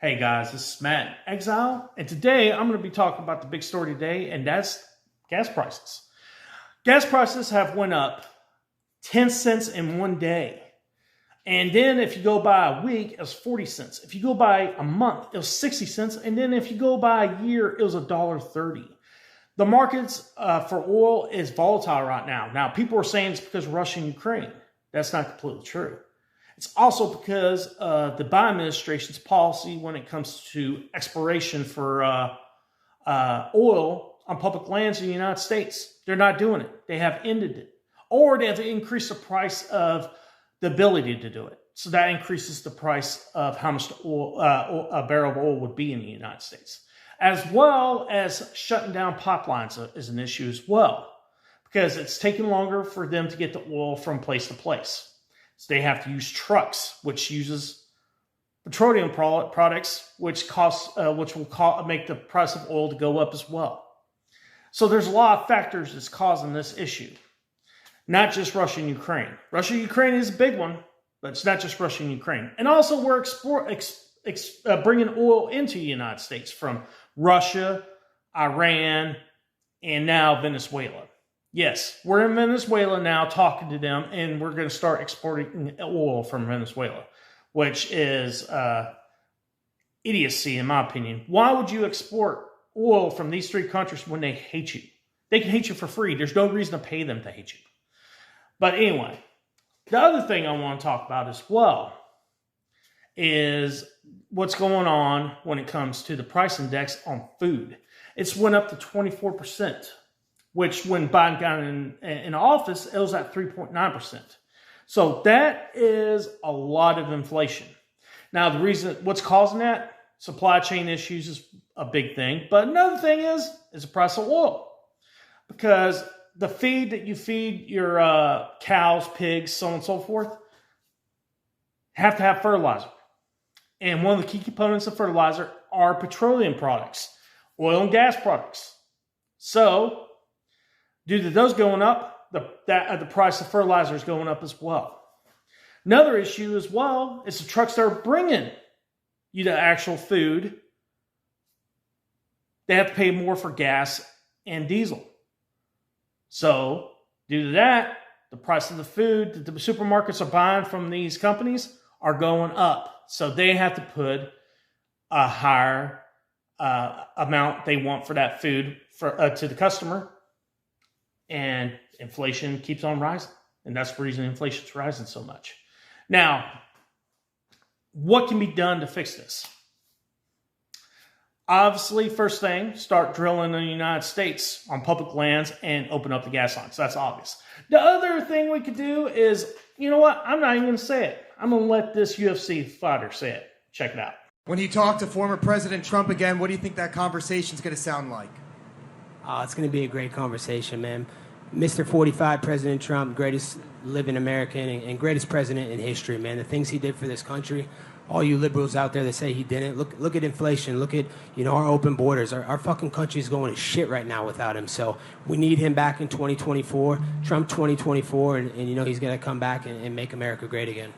Hey guys, this is Matt Exile, and today I'm going to be talking about the big story today, and that's gas prices. Gas prices have went up 10 cents in one day. And then if you go by a week, it was 40 cents. If you go by a month, it was 60 cents. And then if you go by a year, it was $1.30. The markets for oil is volatile right now. Now, people are saying it's because of Russia and Ukraine. That's not completely true. It's also because of the Biden administration's policy when it comes to exploration for oil on public lands in the United States. They're not doing it. They have ended it. Or they have increased the price of the ability to do it. So that increases the price of how much oil, a barrel of oil would be in the United States. As well as shutting down pipelines is an issue as well, because it's taking longer for them to get the oil from place to place. So they have to use trucks, which uses petroleum products, which will make the price of oil to go up as well. So there's a lot of factors that's causing this issue. Not just Russia and Ukraine. Russia and Ukraine is a big one, but it's not just Russia and Ukraine. And also we're bringing oil into the United States from Russia, Iran, and now Venezuela. Yes, we're in Venezuela now talking to them, and we're going to start exporting oil from Venezuela, which is idiocy in my opinion. Why would you export oil from these three countries when they hate you? They can hate you for free. There's no reason to pay them to hate you. But anyway, the other thing I want to talk about as well is what's going on when it comes to the price index on food. It's went up to 24%, which when Biden got in office, it was at 3.9%. So that is a lot of inflation. Now, the reason, what's causing that? Supply chain issues is a big thing. But another thing is the price of oil. Because the feed that you feed your cows, pigs, so on and so forth, have to have fertilizer. And one of the key components of fertilizer are petroleum products, oil and gas products. So, due to those going up, the price of fertilizer is going up as well. Another issue as well is the trucks that are bringing you the actual food. They have to pay more for gas and diesel. So, due to that, the price of the food that the supermarkets are buying from these companies are going up. So, they have to put a higher amount they want for that food to the customer. And inflation keeps on rising. And that's the reason inflation is rising so much. Now, what can be done to fix this? Obviously, first thing, start drilling in the United States on public lands and open up the gas lines. That's obvious. The other thing we could do is, you know what? I'm not even going to say it. I'm going to let this UFC fighter say it. Check it out. When you talk to former President Trump again, what do you think that conversation is going to sound like? It's going to be a great conversation, man. Mr. 45, President Trump, greatest living American and greatest president in history, man. The things he did for this country. All you liberals out there that say he didn't, look at inflation. Look at, our open borders. Our fucking country is going to shit right now without him. So we need him back in 2024, Trump 2024, and he's going to come back and make America great again.